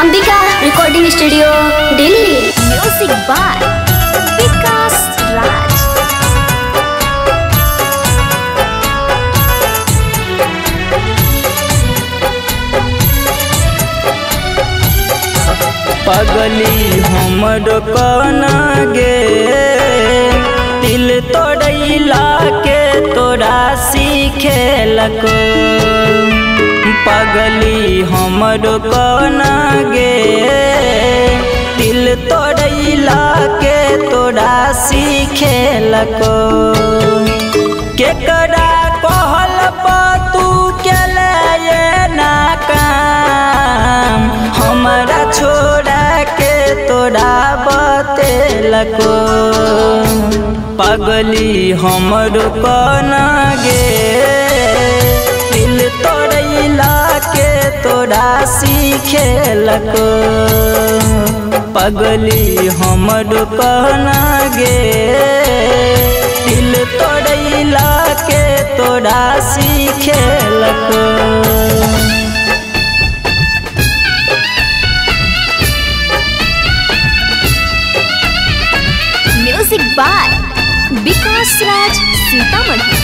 Ambika recording studio Delhi. Music by Vikas Raj. पगली हमरो कना गे दिल तोड़ैला के तोरा सीखेलको। पगली हमरो कना गे दिल तोड़ैला के तोरा सीखेलको। केकरा कहल तू केले ना काम हमरा छोड़ा के तोरा बतेलको। पगली हमरो कना गे दिल तोड़ैला के तोरा सीखेलको। पगली हमरो कना गे दिल तोड़ैला के तोरा सीखेलको। म्यूजिक बाय विकास राज सीतामढ़ी।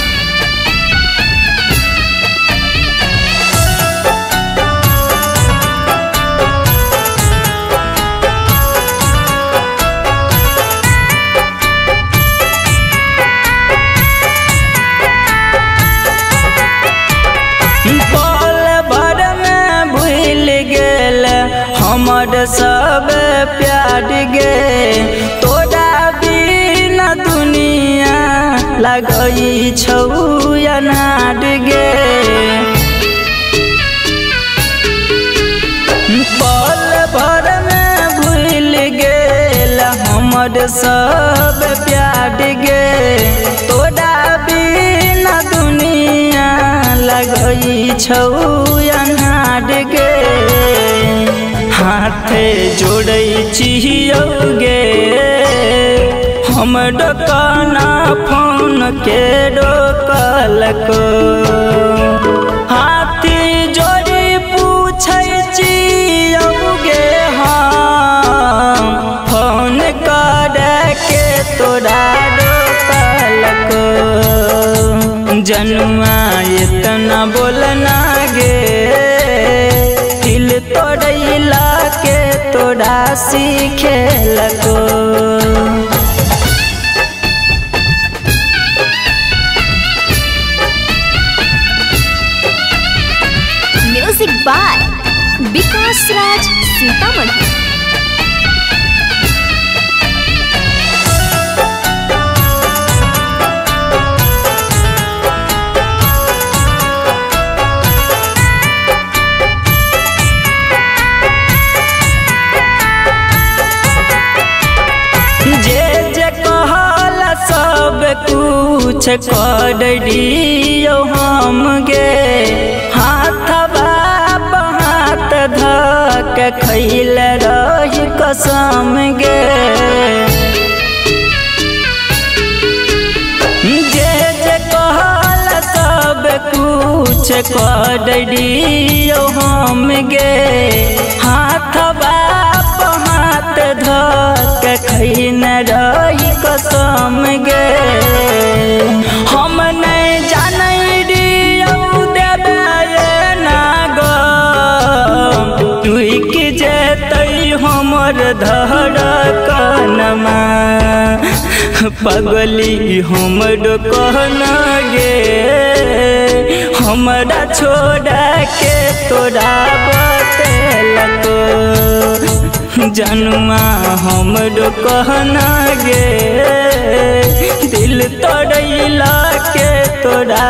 हमर सब प्यार गे तोरा बिना दुनिया लगई छौ अनार गे। पल भर में भूल गेल हमर सब प्यार गे तोरा बिना दुनिया लगई छौ अनार गे। हाथे जोड़ै छियौ गे हमरो कना फोन के रोकलको। हाथी जोड़ी पूछै छियौ गे हम फोन करे के तोरा रोकलको। जनुआ इतना बोलना गे दिल तोड़ैला के तोरा सीखेलको। म्यूजिक बाय विकास राज सीतामढ़ी। सब कुछ कर दियो हम गे हाथवा हाथ धक खैल रही कसम गे। जे कहल सब कुछ कर दियो हम गे हाथवा हाथ धक खैन रही कसम गे। हम नहीं जानै दियौ देबै ना गम टूट जेतै हमर धड़कनमा। पगली हमरो कहना गे हमरा छोड़ा के तोरा बतेलको। जनुआ हमरो कहना गे दिल तोड़ैला के तोरा